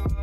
Hai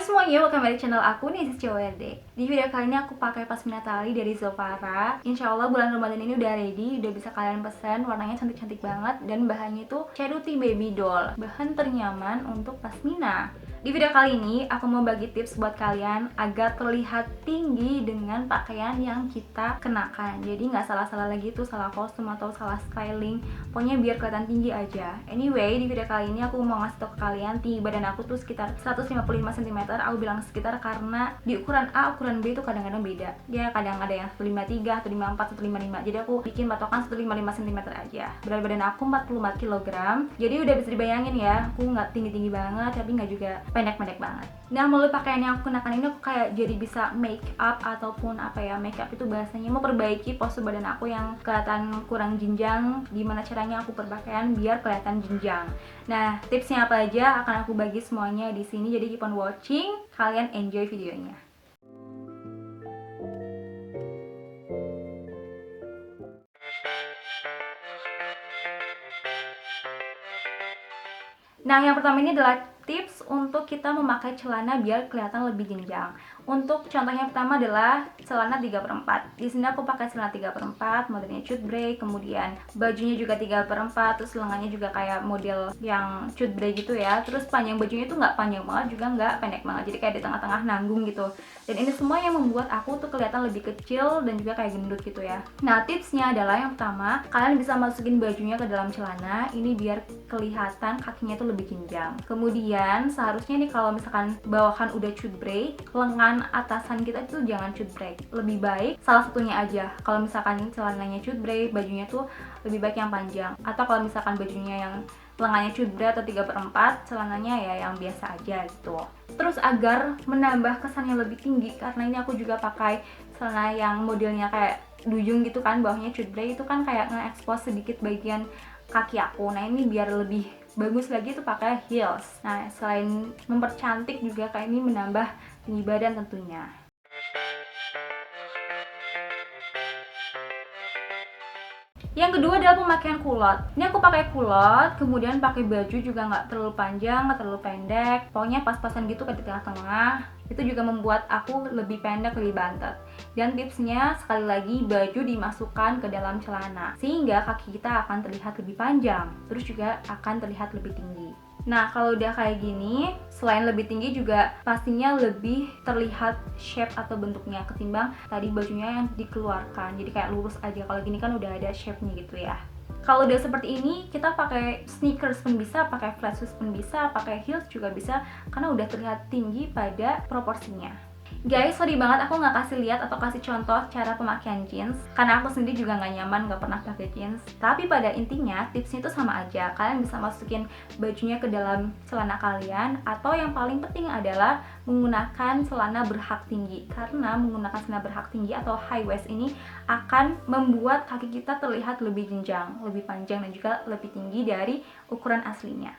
semuanya, welcome back di channel aku nih, CWRD. Di video kali ini aku pakai pasmina tali dari Zofara. Insya Allah bulan Ramadan ini udah ready, udah bisa kalian pesan. Warnanya cantik-cantik banget dan bahannya itu Charity Baby Doll, bahan ternyaman untuk pasmina. Di video kali ini aku mau bagi tips buat kalian agar terlihat tinggi dengan pakaian yang kita kenakan. Jadi nggak salah-salah lagi tuh, salah kostum atau salah styling. Pokoknya biar kelihatan tinggi aja. Anyway, di video kali ini aku mau ngasih tau ke kalian tinggi badan aku tuh sekitar 155 cm. Aku bilang sekitar karena di ukuran A, ukuran B itu kadang-kadang beda. Ya kadang ada yang 153, 154, 155. Jadi aku bikin patokan 155 cm aja. Berat badan aku 44 kg. Jadi udah bisa dibayangin ya, aku nggak tinggi-tinggi banget tapi nggak juga pendek-pendek banget. Nah, melalui pakaian yang aku kenakan ini aku kayak jadi bisa make up ataupun apa ya, make up itu bahasanya memperbaiki postur badan aku yang kelihatan kurang jenjang. Gimana caranya aku berpakaian biar kelihatan jenjang. Nah, tipsnya apa aja akan aku bagi semuanya di sini. Jadi keep on watching, kalian enjoy videonya. Nah, yang pertama ini adalah tips untuk kita memakai celana biar kelihatan lebih jenjang. Untuk contohnya pertama adalah celana 3/4. Di sini aku pakai celana 3/4, modelnya cut bray, kemudian bajunya juga 3/4, terus lengannya juga kayak model yang cut bray gitu ya. Terus panjang bajunya itu nggak panjang banget juga nggak pendek banget, jadi kayak di tengah-tengah nanggung gitu. Dan ini semua yang membuat aku tuh kelihatan lebih kecil dan juga kayak gendut gitu ya. Nah, tipsnya adalah yang pertama, kalian bisa masukin bajunya ke dalam celana, ini biar kelihatan kakinya tuh lebih jenjang. Kemudian seharusnya nih kalau misalkan bawahan udah cut bray, lengan atasan kita itu jangan cut bray. Lebih baik salah satunya aja. Kalau misalkan celananya cut bray, bajunya tuh lebih baik yang panjang. Atau kalau misalkan bajunya yang lengannya cut bray atau 3/4, celananya ya yang biasa aja gitu. Terus agar menambah kesannya lebih tinggi, karena ini aku juga pakai celana yang modelnya kayak duyung gitu kan, bawahnya cut bray, itu kan kayak nge-expose sedikit bagian kaki aku. Nah, ini biar lebih bagus lagi tuh pakai heels. Nah, selain mempercantik juga kayak ini menambah tinggi badan tentunya. Yang kedua adalah pemakaian kulot. Ini aku pakai kulot, kemudian pakai baju juga nggak terlalu panjang, nggak terlalu pendek. Pokoknya pas-pasan gitu ke tengah-tengah. Itu juga membuat aku lebih pendek, lebih bantet. Dan tipsnya sekali lagi, baju dimasukkan ke dalam celana sehingga kaki kita akan terlihat lebih panjang, terus juga akan terlihat lebih tinggi. Nah, kalau udah kayak gini, selain lebih tinggi juga pastinya lebih terlihat shape atau bentuknya ketimbang tadi bajunya yang dikeluarkan. Jadi kayak lurus aja. Kalau gini kan udah ada shape-nya gitu ya. Kalau udah seperti ini, kita pakai sneakers pun bisa, pakai flat shoes pun bisa, pakai heels juga bisa, karena udah terlihat tinggi pada proporsinya. Guys, sorry banget aku nggak kasih lihat atau kasih contoh cara pemakaian jeans, karena aku sendiri juga nggak nyaman, nggak pernah pakai jeans. Tapi pada intinya tipsnya itu sama aja. Kalian bisa masukin bajunya ke dalam celana kalian, atau yang paling penting adalah menggunakan celana berhak tinggi, karena menggunakan celana berhak tinggi atau high waist ini akan membuat kaki kita terlihat lebih jenjang, lebih panjang dan juga lebih tinggi dari ukuran aslinya.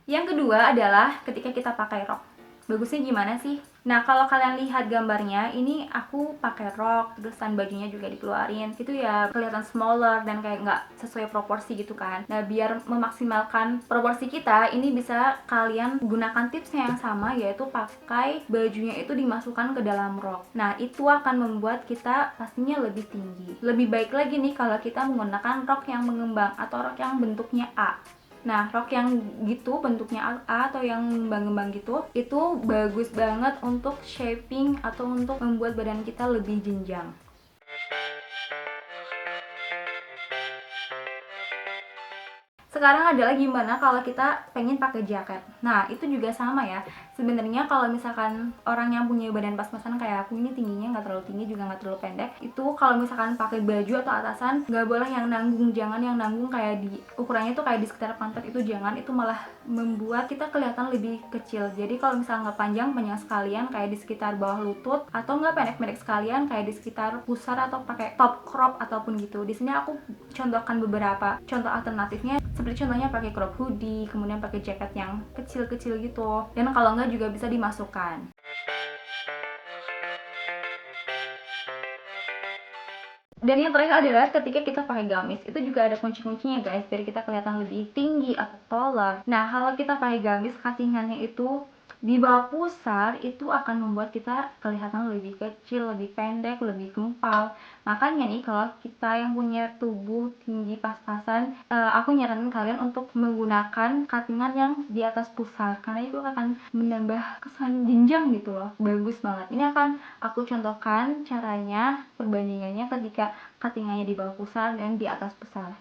Yang kedua adalah ketika kita pakai rok. Bagusnya gimana sih? Nah, kalau kalian lihat gambarnya, ini aku pakai rok, terusan bajunya juga dikeluarin. Itu ya kelihatan smaller dan kayak nggak sesuai proporsi gitu kan. Nah, biar memaksimalkan proporsi kita, ini bisa kalian gunakan tipsnya yang sama, yaitu pakai bajunya itu dimasukkan ke dalam rok. Nah, itu akan membuat kita pastinya lebih tinggi. Lebih baik lagi nih kalau kita menggunakan rok yang mengembang atau rok yang bentuknya A. Nah, rok yang gitu bentuknya A atau yang ngembang-ngembang gitu, itu bagus banget untuk shaping atau untuk membuat badan kita lebih jenjang. Sekarang adalah gimana kalau kita pengen pakai jaket. Nah, itu juga sama ya. Sebenarnya kalau misalkan orang yang punya badan pas-pasan kayak aku ini, tingginya nggak terlalu tinggi juga nggak terlalu pendek, itu kalau misalkan pakai baju atau atasan nggak boleh yang nanggung. Jangan yang nanggung kayak di ukurannya tuh kayak di sekitar pantat, itu jangan. Itu malah membuat kita kelihatan lebih kecil. Jadi kalau misalnya nggak panjang sekalian kayak di sekitar bawah lutut, atau nggak pendek-pendek sekalian kayak di sekitar pusar, atau pakai top crop ataupun gitu. Di sini aku contohkan beberapa contoh alternatifnya. Seperti contohnya pakai crop hoodie, kemudian pakai jaket yang kecil-kecil gitu. Dan kalau enggak juga bisa dimasukkan. Dan yang terakhir adalah ketika kita pakai gamis, itu juga ada kunci-kuncinya guys, biar kita kelihatan lebih tinggi atau taller. Nah, kalau kita pakai gamis cuttingannya itu di bawah pusar, itu akan membuat kita kelihatan lebih kecil, lebih pendek, lebih gempal. Makanya nih, kalau kita yang punya tubuh tinggi pas-pasan, aku nyaranin kalian untuk menggunakan cuttingan yang di atas pusar, karena itu akan menambah kesan jenjang gitu loh, bagus banget. Ini akan aku contohkan caranya, perbandingannya ketika cuttingannya di bawah pusar dan di atas pusar.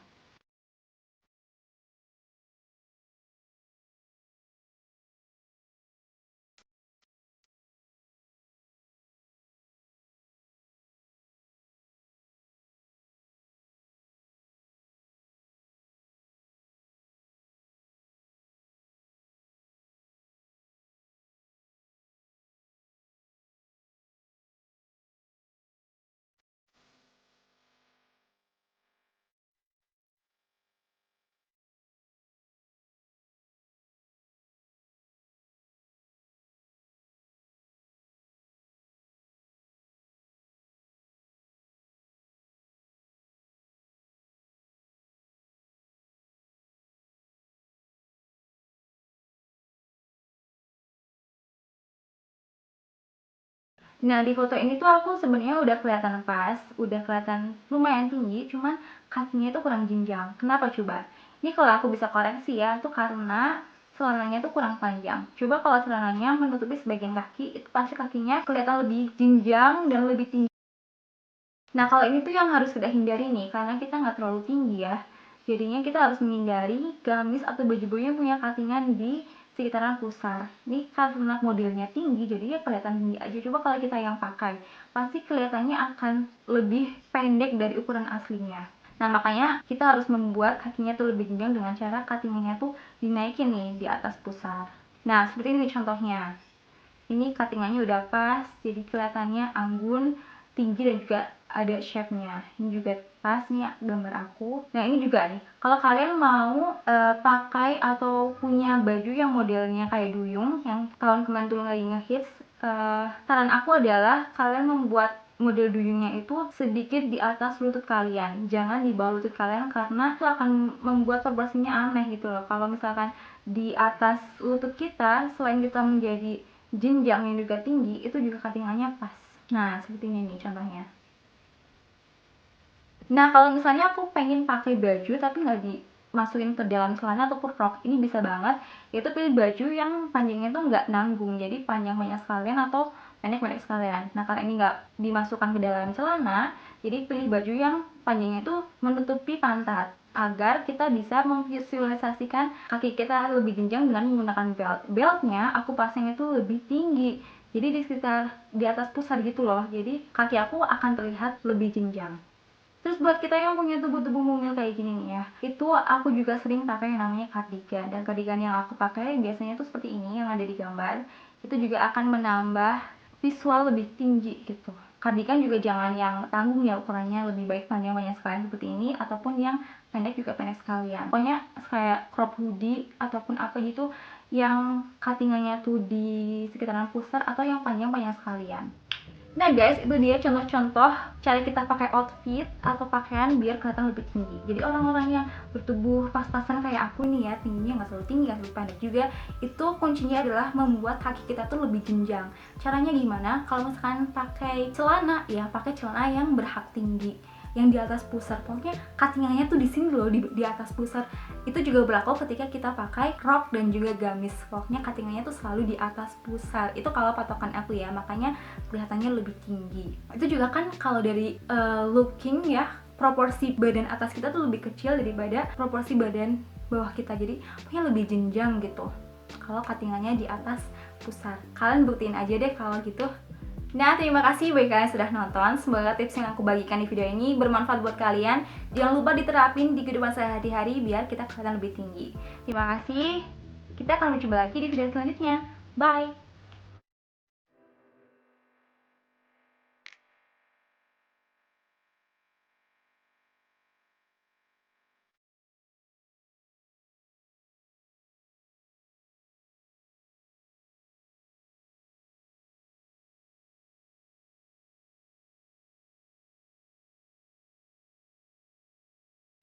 Nah, di foto ini tuh aku sebenarnya udah kelihatan pas, udah kelihatan lumayan tinggi, cuman kakinya itu kurang jenjang. Kenapa coba? Ini kalau aku bisa koreksi ya, itu karena celananya tuh kurang panjang. Coba kalau celananya menutupi sebagian kaki, itu pasti kakinya kelihatan lebih jenjang dan lebih tinggi. Nah, kalau ini tuh yang harus kita hindari nih, karena kita nggak terlalu tinggi ya. Jadinya kita harus menghindari gamis atau baju-baju yang punya cuttingan di sekitaran pusar. Ini karena modelnya tinggi, jadi ya kelihatan tinggi aja. Coba kalau kita yang pakai, pasti kelihatannya akan lebih pendek dari ukuran aslinya. Nah, makanya kita harus membuat kakinya tuh lebih jenjang dengan cara cuttingannya tuh dinaikin nih di atas pusar. Nah, seperti ini contohnya. Ini cuttingannya udah pas, jadi kelihatannya anggun, tinggi, dan juga ada shape-nya. Ini juga pas nih gambar aku. Nah, ini juga nih, kalau kalian mau pakai atau punya baju yang modelnya kayak duyung yang tahun kemarin tuh lagi ngehits, saran aku adalah kalian membuat model duyungnya itu sedikit di atas lutut kalian, jangan di bawah lutut kalian, karena itu akan membuat proporsinya aneh gitu loh. Kalau misalkan di atas lutut kita, selain kita menjadi jenjang yang juga tinggi, itu juga cuttingannya pas. Nah, seperti ini nih contohnya. Nah, kalau misalnya aku pengen pakai baju tapi nggak dimasukin ke dalam celana ataupun rok, ini bisa banget. Itu pilih baju yang panjangnya tuh nggak nanggung, jadi panjang banyak sekalian atau pendek pendek sekalian. Nah, karena ini nggak dimasukkan ke dalam celana, jadi pilih baju yang panjangnya tuh menutupi pantat, agar kita bisa memvisualisasikan kaki kita lebih jenjang dengan menggunakan belt. Beltnya aku pasangnya tuh lebih tinggi, jadi di sekitar di atas pusar gitu loh, jadi kaki aku akan terlihat lebih jenjang. Terus buat kita yang punya tubuh-tubuh mungil kayak gini nih ya, itu aku juga sering pakai yang namanya cardigan. Dan cardigan yang aku pakai biasanya tuh seperti ini yang ada di gambar. Itu juga akan menambah visual lebih tinggi gitu. Cardigan juga jangan yang tanggung ya ukurannya, lebih baik panjang banyak sekalian seperti ini, ataupun yang pendek juga pendek sekalian. Pokoknya kayak crop hoodie ataupun apa gitu yang cuttingannya tuh di sekitaran pusar, atau yang panjang banyak sekalian. Nah guys, itu dia contoh-contoh cara kita pakai outfit atau pakaian biar kelihatan lebih tinggi. Jadi orang-orang yang bertubuh pas-pasan kayak aku nih ya, tingginya nggak terlalu tinggi, nggak terlalu pendek juga, itu kuncinya adalah membuat kaki kita tuh lebih jenjang. Caranya gimana? Kalau misalkan pakai celana, ya pakai celana yang berhak tinggi, yang di atas pusar. Pokoknya cuttingannya tuh di sini loh, di atas pusar. Itu juga berlaku ketika kita pakai rok dan juga gamis. Pokoknya cuttingannya tuh selalu di atas pusar. Itu kalau patokan aku ya, makanya kelihatannya lebih tinggi. Itu juga kan kalau dari looking ya, proporsi badan atas kita tuh lebih kecil daripada proporsi badan bawah kita. Jadi pokoknya lebih jenjang gitu kalau cuttingannya di atas pusar. Kalian buktiin aja deh kalau gitu. Nah, terima kasih bagi kalian sudah nonton. Semoga tips yang aku bagikan di video ini bermanfaat buat kalian. Jangan lupa diterapin di kehidupan sehari-hari biar kita kelihatan lebih tinggi. Terima kasih. Kita akan berjumpa lagi di video selanjutnya. Bye!